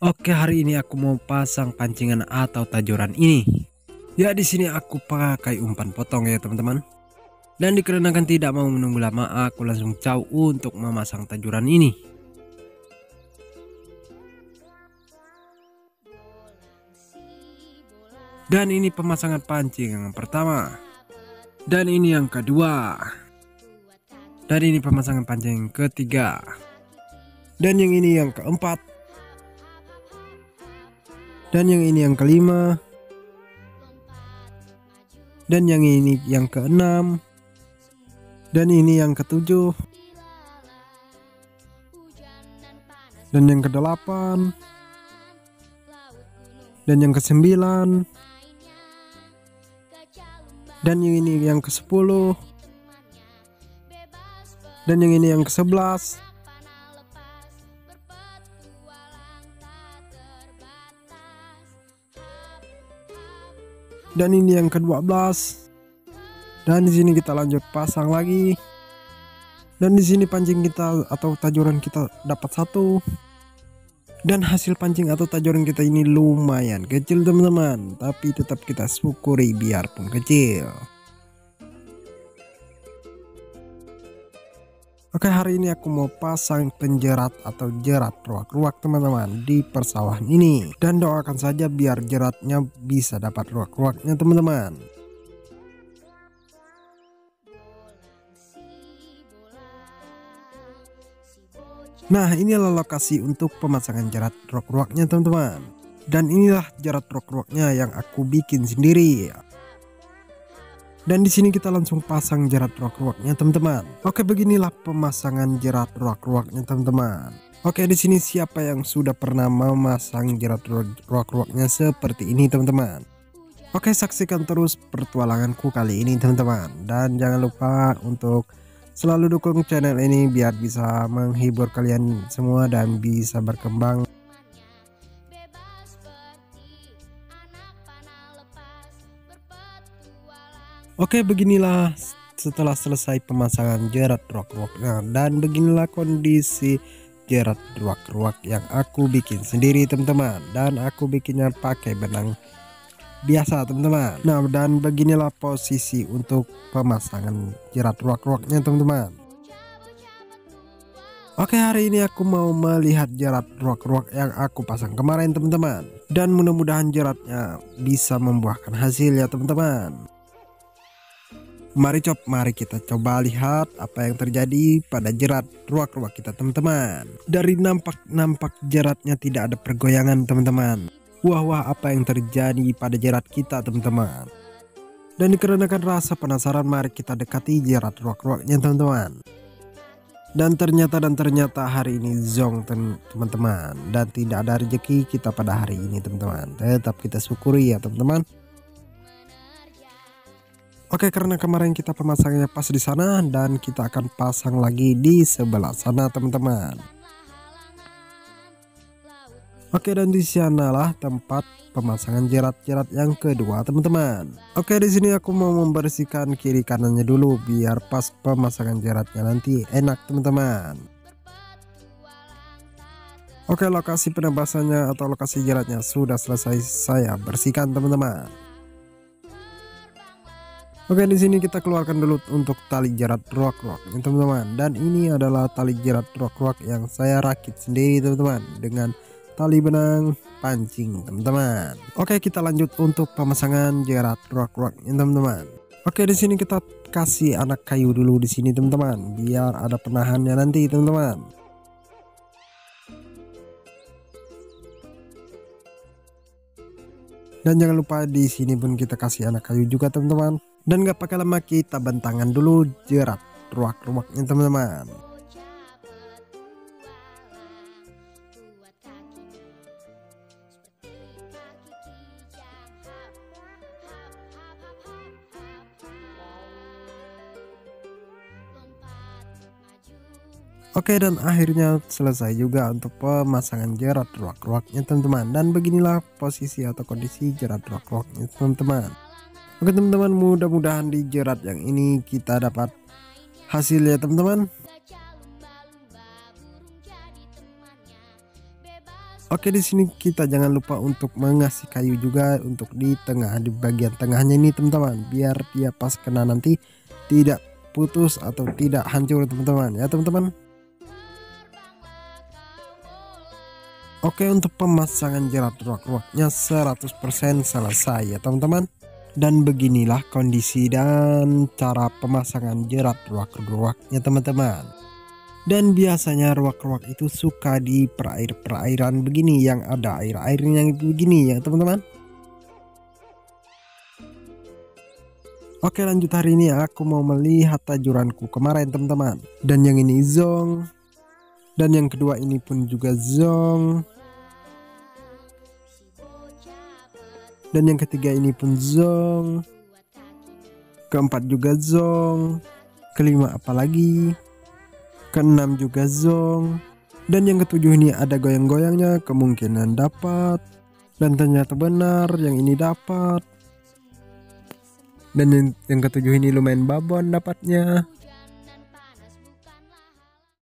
Oke, hari ini aku mau pasang pancingan atau tajoran ini. Ya, di sini aku pakai umpan potong ya teman-teman. Dan dikarenakan tidak mau menunggu lama, aku langsung caw untuk memasang tajoran ini. Dan ini pemasangan pancing yang pertama. Dan ini yang kedua. Dan ini pemasangan pancing yang ketiga. Dan yang ini yang keempat. Dan yang ini yang kelima. Dan yang ini yang keenam. Dan ini yang ketujuh. Dan yang kedelapan. Dan yang kesembilan. Dan yang ini yang ke-10. Dan yang ini yang ke-11. Dan ini yang ke-12. Dan di sini kita lanjut pasang lagi. Dan di sini pancing kita atau tajoran kita dapat satu. Dan hasil pancing atau tajoran kita ini lumayan kecil teman-teman, tapi tetap kita syukuri biarpun kecil. Oke, hari ini aku mau pasang penjerat atau jerat ruak-ruak teman-teman di persawahan ini. Dan doakan saja biar jeratnya bisa dapat ruak-ruaknya teman-teman. Nah, inilah lokasi untuk pemasangan jerat ruak-ruaknya teman-teman. Dan inilah jerat ruak-ruaknya yang aku bikin sendiri. Dan di sini kita langsung pasang jerat ruak-ruaknya teman-teman. Oke, beginilah pemasangan jerat ruak-ruaknya teman-teman. Oke, di sini siapa yang sudah pernah memasang jerat ruak-ruaknya seperti ini teman-teman? Oke, saksikan terus pertualanganku kali ini teman-teman. Dan jangan lupa untuk selalu dukung channel ini biar bisa menghibur kalian semua dan bisa berkembang. Oke, beginilah setelah selesai pemasangan jerat ruak-ruaknya, dan beginilah kondisi jerat ruak-ruak yang aku bikin sendiri teman-teman. Dan aku bikinnya pakai benang biasa teman-teman. Nah, dan beginilah posisi untuk pemasangan jerat ruak-ruaknya teman-teman. Oke, hari ini aku mau melihat jerat ruak-ruak yang aku pasang kemarin teman-teman. Dan mudah-mudahan jeratnya bisa membuahkan hasil ya teman-teman. Mari kita coba lihat apa yang terjadi pada jerat ruak-ruak kita teman-teman. Dari nampak jeratnya tidak ada pergoyangan teman-teman. Wah, apa yang terjadi pada jerat kita teman-teman. Dan dikarenakan rasa penasaran, mari kita dekati jerat ruak-ruaknya teman-teman. Dan ternyata hari ini zong teman-teman. Dan tidak ada rezeki kita pada hari ini teman-teman. Tetap kita syukuri ya teman-teman. Oke, karena kemarin kita pemasangannya pas di sana, dan kita akan pasang lagi di sebelah sana teman-teman. Oke, dan di sanalah tempat pemasangan jerat-jerat yang kedua teman-teman. Oke, di sini aku mau membersihkan kiri kanannya dulu biar pas pemasangan jeratnya nanti enak teman-teman. Oke, lokasi penebasannya atau lokasi jeratnya sudah selesai saya bersihkan teman-teman. Oke, di sini kita keluarkan dulu untuk tali jerat ruak-ruak teman-teman. Dan ini adalah tali jerat ruak-ruak yang saya rakit sendiri teman-teman dengan tali benang pancing teman-teman. Oke, kita lanjut untuk pemasangan jerat ruak-ruak teman-teman. Oke, di sini kita kasih anak kayu dulu di sini teman-teman biar ada penahannya nanti teman-teman. Dan jangan lupa di sini pun kita kasih anak kayu juga teman-teman. Dan gak pakai lama, kita bentangan dulu jerat ruak-ruaknya teman-teman. Oke, dan akhirnya selesai juga untuk pemasangan jerat ruak-ruaknya teman-teman. Dan beginilah posisi atau kondisi jerat ruak-ruaknya teman-teman. Oke teman-teman, mudah-mudahan di jerat yang ini kita dapat hasil ya teman-teman. Oke, di sini kita jangan lupa untuk mengasih kayu juga untuk di tengah, di bagian tengahnya ini teman-teman, biar dia pas kena nanti tidak putus atau tidak hancur teman-teman ya teman-teman. Oke, untuk pemasangan jerat ruak-ruaknya 100% selesai ya teman-teman. Dan beginilah kondisi dan cara pemasangan jerat ruak-ruaknya teman-teman. Dan biasanya ruak-ruak itu suka di perairan begini yang ada air-airnya begini ya teman-teman. Oke, lanjut, hari ini aku mau melihat tajuranku kemarin teman-teman. Dan yang ini zong. Dan yang kedua ini pun juga zong. Dan yang ketiga ini pun zong. Keempat juga zong. Kelima apalagi. Keenam juga zong. Dan yang ketujuh ini ada goyang-goyangnya, kemungkinan dapat. Dan ternyata benar yang ini dapat. Dan yang ketujuh ini lumayan babon dapatnya.